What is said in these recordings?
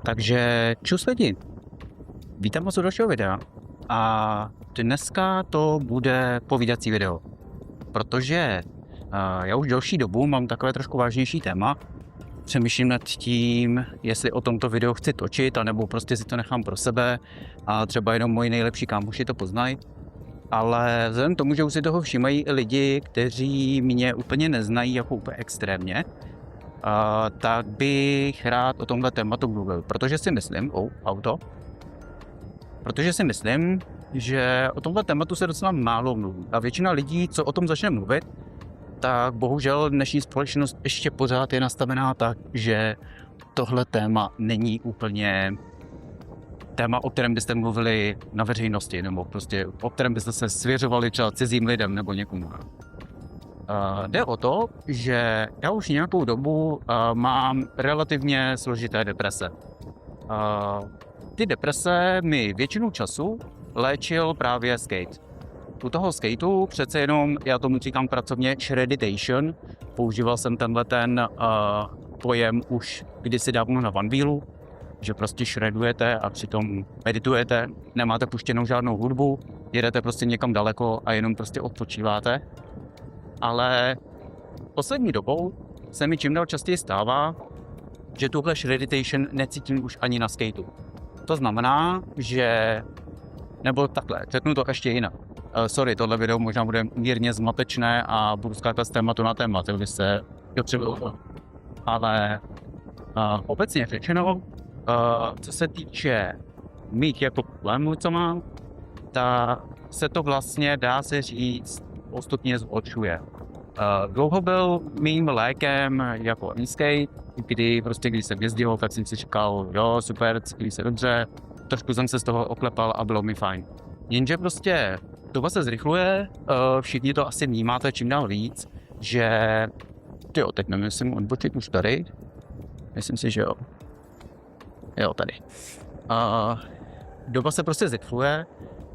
Takže čus lidi, vítám vás u dalšího videa a dneska to bude povídací video, protože já už delší dobu mám takové trošku vážnější téma. Přemýšlím nad tím, jestli o tomto videu chci točit, anebo prostě si to nechám pro sebe a třeba jenom moji nejlepší kámoši to poznají. Ale vzhledem k tomu, že už si toho všímají i lidi, kteří mě úplně neznají jako úplně extrémně, tak bych rád o tomhle tématu mluvil, protože si myslím, že o tomhle tématu se docela málo mluví. A většina lidí, co o tom začne mluvit, tak bohužel dnešní společnost ještě pořád je nastavená tak, že tohle téma není úplně téma, o kterém byste mluvili na veřejnosti, nebo prostě o kterém byste se svěřovali třeba cizím lidem nebo někomu. Jde o to, že já už nějakou dobu mám relativně složité deprese. Ty deprese mi většinu času léčil právě skate. U toho skateu přece jenom, já tomu říkám pracovně shreditation, používal jsem tenhle pojem už kdysi dávno na One Wheelu, že prostě shredujete a přitom meditujete, nemáte puštěnou žádnou hudbu, jedete prostě někam daleko a jenom prostě odpočíváte. Ale poslední dobou se mi čím dál častěji stává, že tuhle shreditation necítím už ani na skateu. To znamená, že... Nebo takhle, řeknu to ještě jinak. Sorry, tohle video možná bude mírně zmatečné a budu skákat z tématu na téma, takže se potřebuji. Ale obecně řečeno, co se týče mých jako problémů, co mám, tak se to vlastně, dá se říct, postupně zhoršuje. Dlouho byl mým lékem jako skate, když jsem jezdil, tak jsem si říkal, jo, super, cítím se dobře, trošku jsem se z toho oklepal a bylo mi fajn. Jenže prostě doba se zrychluje, všichni to asi vnímáte čím dál víc, že teď nevím, jestli mu odbočit už tady, myslím si, že jo. Jo, tady. Doba se prostě zrychluje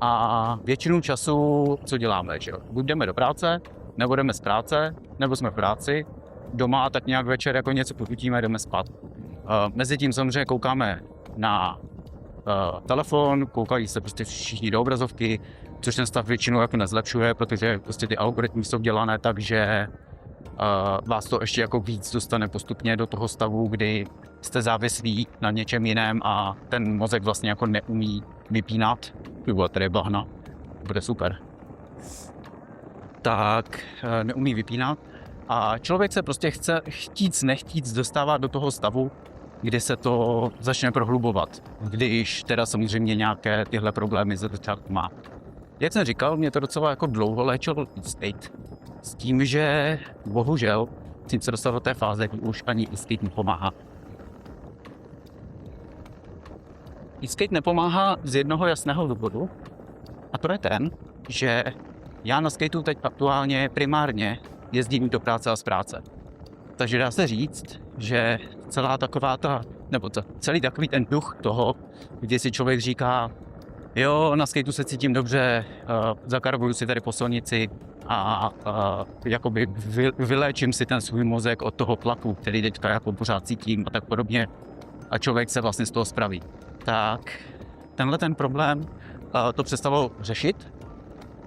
a většinu času, co děláme, že jo? Buď jdeme do práce, nebo jdeme z práce, nebo jsme v práci, doma a tak nějak večer jako něco potutíme, jdeme spát. Mezitím samozřejmě koukáme na telefon, koukají se prostě všichni do obrazovky, což ten stav většinou jako nezlepšuje, protože prostě ty algoritmy jsou dělané tak, že vás to ještě jako víc dostane postupně do toho stavu, kdy jste závislí na něčem jiném a ten mozek vlastně jako neumí vypínat. Tady je bahna, bude super. Tak neumí vypínat a člověk se prostě chce chtít nechtíc dostávat do toho stavu, kdy se to začne prohlubovat, když teda samozřejmě nějaké tyhle problémy ze začátku má. Jak jsem říkal, mě to docela jako dlouho léčil skate, s tím, že bohužel jsem se dostal do té fáze, kdy už ani skate nepomáhá. Skate nepomáhá z jednoho jasného důvodu, a to je ten, že já na skateu teď aktuálně primárně jezdím do práce a z práce. Takže dá se říct, že celý takový ten duch toho, kdy si člověk říká, jo, na skateu se cítím dobře, zakarbuju si tady po silnici a jakoby vyléčím si ten svůj mozek od toho tlaku, který teďka jako pořád cítím a tak podobně. A člověk se vlastně z toho spraví. Tak tenhle ten problém to přestalo řešit,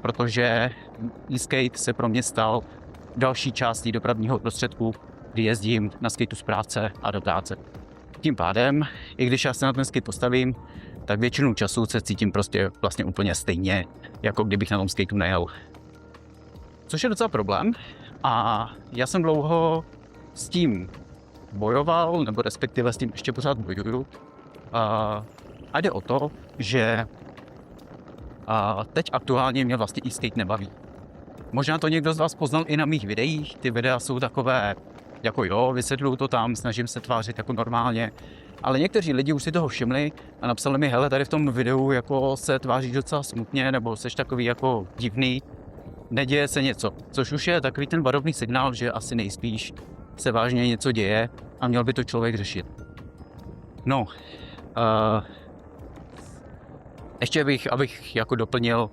protože e-skate se pro mě stal další částí dopravního prostředku, kdy jezdím na skateu z práce a do práce. Tím pádem, i když já se na ten skate postavím, tak většinu času se cítím prostě vlastně úplně stejně, jako kdybych na tom skateu nejel. Což je docela problém a já jsem dlouho s tím bojoval, nebo respektive s tím ještě pořád bojuju. A jde o to, že teď aktuálně mě vlastně e-skate nebaví. Možná to někdo z vás poznal i na mých videích, ty videa jsou takové, jako jo, vysvětluju to tam, snažím se tvářit jako normálně, ale někteří lidi už si toho všimli a napsali mi, hele, tady v tom videu jako se tváříš docela smutně, nebo seš takový jako divný, neděje se něco, což už je takový ten varovný signál, že asi nejspíš se vážně něco děje a měl by to člověk řešit. No, ještě abych jako doplnil,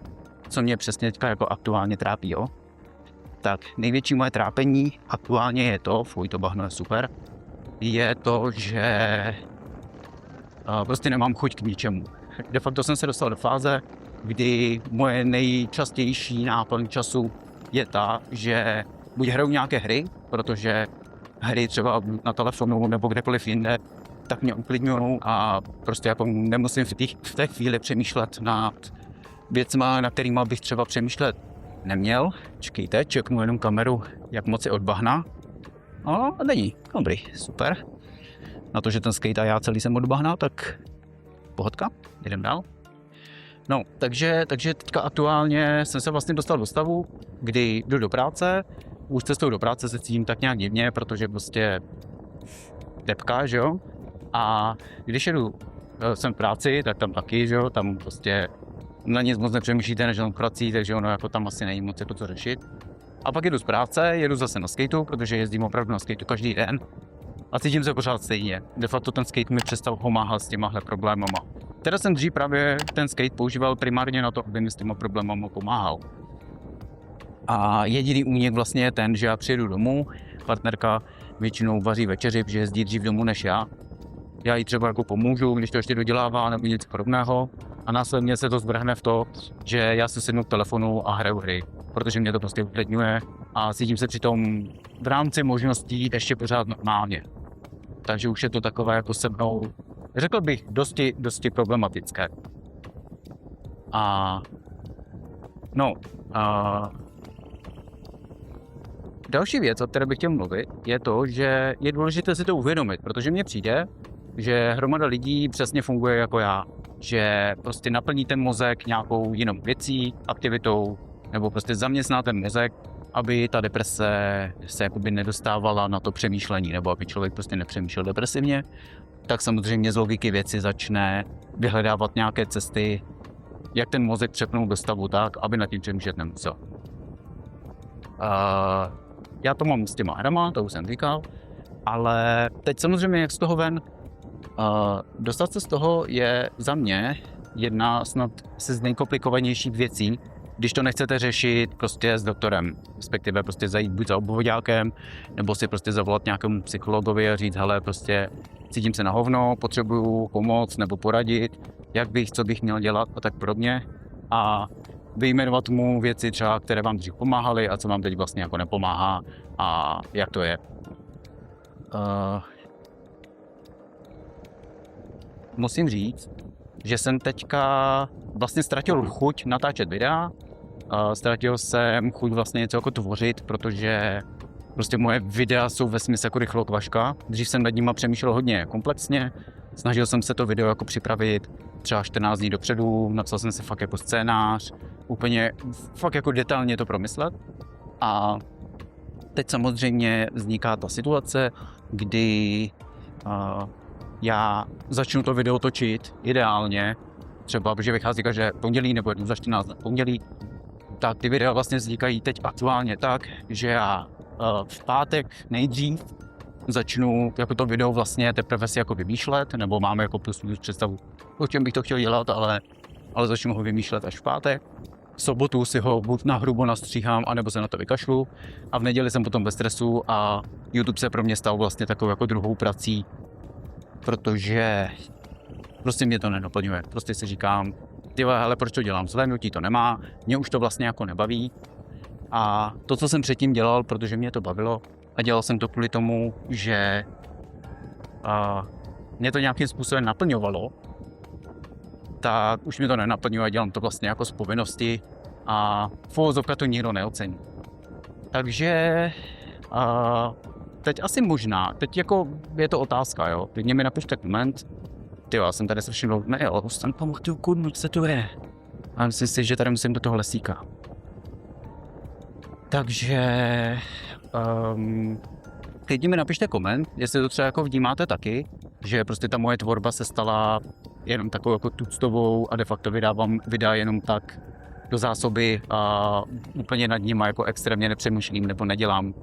co mě přesně jako aktuálně trápí, jo? Tak největší moje trápení aktuálně je to, to bahno je super, je to, že prostě nemám chuť k ničemu. De facto jsem se dostal do fáze, kdy moje nejčastější náplň času je ta, že buď hraju nějaké hry, protože hry třeba na telefonu nebo kdekoliv jinde, tak mě uklidňují a prostě jako nemusím v té chvíli přemýšlet nad věcma, na kterýma bych třeba přemýšlet neměl. Čekejte, čeknu jenom kameru, jak moc je od bahna. A není, dobrý, super. Na to, že ten skate a já celý jsem od bahna, tak pohodka, jdem dál. No, takže teďka aktuálně jsem se vlastně dostal do stavu, kdy jdu do práce, už cestou do práce se cítím tak nějak divně, protože prostě tepka, že jo? A když jsem v práci, tak tam taky, že jo? Tam prostě na nic moc nepřemýšlíte, než jenom prací, takže ono jako tam asi není moc jako co řešit. A pak jedu z práce, jedu zase na skateu, protože jezdím opravdu na skateu každý den. A cítím se pořád stejně. De facto ten skate mi přestal pomáhat s těmahle problémama. Teda jsem dřív právě ten skate používal primárně na to, aby mi s těma problémama pomáhal. A jediný únik vlastně je ten, že já přijedu domů, partnerka většinou vaří večeři, protože jezdí dřív domů než já. Já jí třeba jako pomůžu, když to ještě dodělává nebo něco podobného. A následně se to zvrhne v to, že já si sednu k telefonu a hraju hry, protože mě to prostě uklidňuje a cítím se přitom v rámci možností ještě pořád normálně. Takže už je to takové jako se mnou, řekl bych, dosti problematické. Další věc, o které bych chtěl mluvit, je to, že je důležité si to uvědomit, protože mně přijde, že hromada lidí přesně funguje jako já. Že prostě naplní ten mozek nějakou jinou věcí, aktivitou, nebo prostě zaměstná ten mozek, aby ta deprese se jakoby nedostávala na to přemýšlení, nebo aby člověk prostě nepřemýšlel depresivně, tak samozřejmě z logiky věci začne vyhledávat nějaké cesty, jak ten mozek přepnout do stavu tak, aby nad tím přemýšlet nemusel. Já to mám s těma hrama, to už jsem říkal, ale teď samozřejmě jak z toho ven, dostat se z toho je za mě jedna snad z nejkomplikovanějších věcí, když to nechcete řešit prostě s doktorem, respektive prostě zajít buď za obvoďákem, nebo si prostě zavolat nějakému psychologovi a říct, hele, prostě cítím se na hovno, potřebuju pomoc nebo poradit, co bych měl dělat a tak podobně. A vyjmenovat mu věci třeba, které vám dřív pomáhaly a co vám teď vlastně jako nepomáhá a jak to je. Musím říct, že jsem teďka vlastně ztratil chuť natáčet videa, ztratil jsem chuť vlastně něco jako tvořit, protože prostě moje videa jsou vesměs jako rychlokvaška. Dřív jsem nad nima přemýšlel hodně komplexně, snažil jsem se to video jako připravit třeba 14 dní dopředu, napsal jsem si fakt jako scénář, úplně fakt jako detailně to promyslet. A teď samozřejmě vzniká ta situace, kdy já začnu to video točit ideálně, třeba protože vychází každé pondělí nebo jednou za 14 pondělí, tak ty videa vlastně vznikají teď aktuálně tak, že já v pátek nejdřív začnu jako to video vlastně teprve si jako vymýšlet, nebo máme jako plus představu, o čem bych to chtěl dělat, ale začnu ho vymýšlet až v pátek. V sobotu si ho buď nahrubo nastříhám, anebo se na to vykašlu a v neděli jsem potom ve stresu a YouTube se pro mě stal vlastně takovou jako druhou prací, protože prostě mě to nenaplňuje. Prostě si říkám, hele, proč to dělám? Zhlédnutí to nemá, mě už to vlastně jako nebaví. A to, co jsem předtím dělal, protože mě to bavilo a dělal jsem to kvůli tomu, že mě to nějakým způsobem naplňovalo, tak už mě to nenaplňuje a dělám to vlastně jako z povinnosti a v uvozovkách to nikdo neocení. Takže teď asi možná, teď jako je to otázka, jo. Teď mi napište koment, tyjo, já jsem tady strašně dlouho nejel, už jsem pamatuju, kurnu, co to je. A myslím si, že tady musím do toho lesíka. Takže klidně mi napište koment, jestli to třeba jako vnímáte taky, že prostě ta moje tvorba se stala jenom takovou jako tuctovou a de facto vydávám videa jenom tak do zásoby a úplně nad nima jako extrémně nepřemýšlím nebo nedělám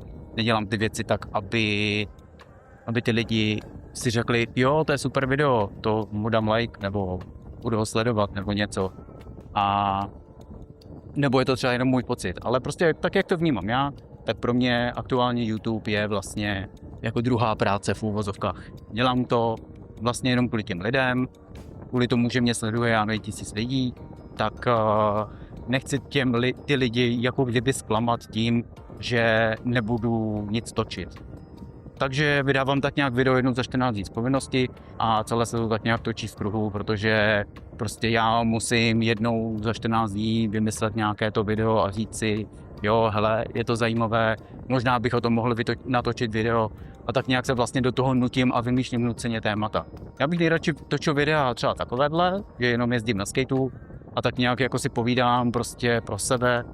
ty věci tak, aby ty lidi si řekli, jo, to je super video, to mu dám like nebo budu ho sledovat nebo něco. A nebo je to třeba jenom můj pocit, ale prostě tak, jak to vnímám já, tak pro mě aktuálně YouTube je vlastně jako druhá práce v úvozovkách. Dělám to, vlastně jenom kvůli těm lidem, kvůli tomu, že mě sleduje a 1000 lidí, tak nechci ty lidi jako kdyby zklamat tím, že nebudu nic točit. Takže vydávám tak nějak video jednou za 14 dní z povinnosti a celé se to tak nějak točí v kruhu, protože prostě já musím jednou za 14 dní vymyslet nějaké to video a říct si, jo, hele, je to zajímavé, možná bych o tom mohl natočit video a tak nějak se vlastně do toho nutím a vymýšlím nuceně témata. Já bych nejradši točil videa třeba takovéhle, že jenom jezdím na skateu a tak nějak jako si povídám prostě pro sebe,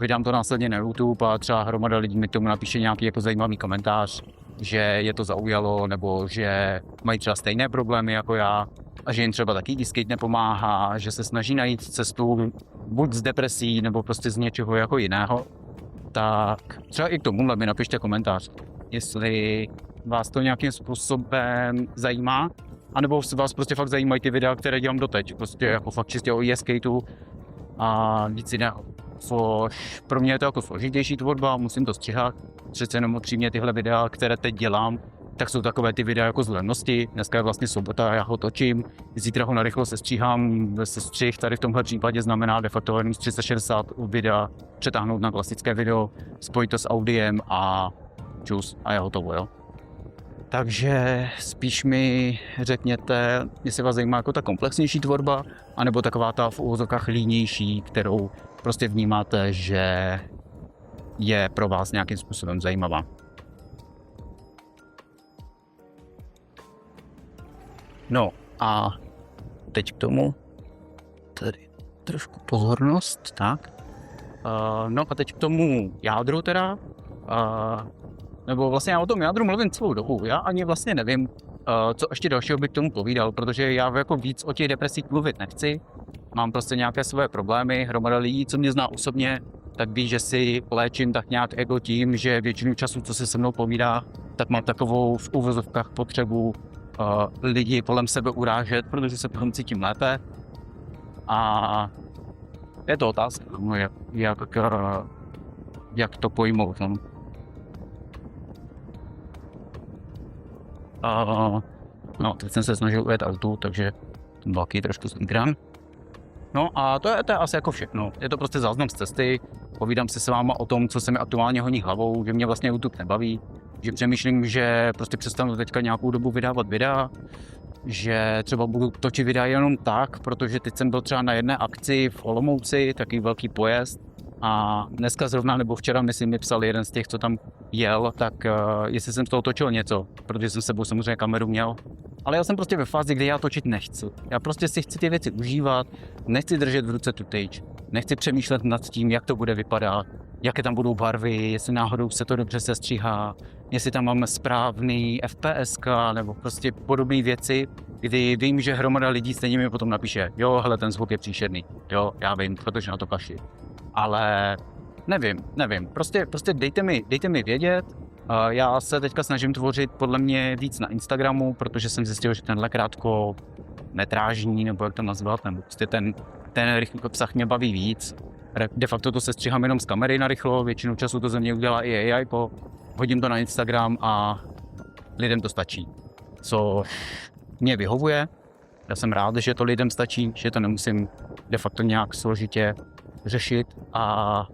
vydám to následně na YouTube a třeba hromada lidí mi k tomu napíše nějaký jako zajímavý komentář, že je to zaujalo, nebo že mají třeba stejné problémy jako já a že jim třeba taky skate nepomáhá, že se snaží najít cestu buď z depresí, nebo prostě z něčeho jako jiného. Tak třeba i k tomuhle mi napište komentář, jestli vás to nějakým způsobem zajímá, anebo vás prostě fakt zajímají ty videa, které dělám doteď, prostě jako fakt čistě o skateu a nic jiného. Pro mě je to jako složitější tvorba, musím to střihat. Přece jenom upřímně tyhle videa, které teď dělám, tak jsou takové ty videa jako z levnosti. Dneska je vlastně sobota, já ho točím, zítra ho narychlo sestříhám, sestřih tady v tomhle případě znamená de facto jenom z 360 videa přetáhnout na klasické video, spojit to s audiem a čus a je hotovo, jo. Takže spíš mi řekněte, jestli vás zajímá jako ta komplexnější tvorba, anebo taková ta v uvozovkách línější, kterou prostě vnímáte, že je pro vás nějakým způsobem zajímavá. No a teď k tomu tady trošku pozornost, tak. No a teď k tomu jádru teda, nebo vlastně já o tom jádru mluvím celou dobu. Já ani vlastně nevím, co ještě dalšího bych k tomu povídal, protože já jako víc o těch depresích mluvit nechci. Mám prostě nějaké své problémy, hromada lidí, co mě zná osobně, tak ví, že si léčím tak nějak ego tím, že většinu času, co se mnou povídá, tak mám takovou v uvozovkách potřebu lidi kolem sebe urážet, protože se potom cítím lépe. A je to otázka, no, jak to pojmout. No. No, teď jsem se snažil ujet autu, takže ten vlaky trošku zmígrám. No a to je asi jako všechno. Je to prostě záznam z cesty, povídám si s váma o tom, co se mi aktuálně honí hlavou, že mě vlastně YouTube nebaví, že přemýšlím, že prostě přestanu teďka nějakou dobu vydávat videa, že třeba budu točit videa jenom tak, protože teď jsem byl třeba na jedné akci v Olomouci, takový velký pojezd a dneska zrovna nebo včera myslím mi psal jeden z těch, co tam jel, tak jestli jsem z toho točil něco, protože jsem s sebou samozřejmě kameru měl. Ale já jsem prostě ve fázi, kdy já točit nechci. Já prostě si chci ty věci užívat, nechci držet v ruce tu tyč, nechci přemýšlet nad tím, jak to bude vypadat, jaké tam budou barvy, jestli náhodou se to dobře sestříhá, jestli tam máme správný FPSK nebo prostě podobné věci, kdy vím, že hromada lidí stejně mi potom napíše, jo, hele, ten zvuk je příšerný, jo, já vím, protože na to kašli. Ale nevím, prostě dejte mi vědět. Já se teďka snažím tvořit podle mě víc na Instagramu, protože jsem zjistil, že tenhle krátkometrážní, nebo jak to nazvat, nebo prostě ten rychlý obsah mě baví víc. De facto to se stříhám jenom z kamery narychlo, většinu času to ze mě udělá i AI, hodím to na Instagram a lidem to stačí. Co mě vyhovuje, já jsem rád, že to lidem stačí, že to nemusím de facto nějak složitě řešit a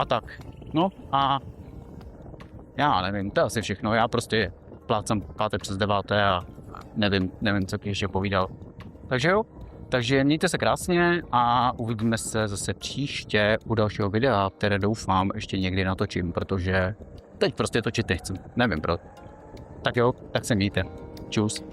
tak. No a já nevím, to je asi všechno, já prostě plácám 5. přes 9. a nevím, co bych ještě povídal. Takže jo, takže mějte se krásně a uvidíme se zase příště u dalšího videa, které doufám ještě někdy natočím, protože teď prostě točit nechci, nevím proč. Tak jo, tak se mějte. Čus.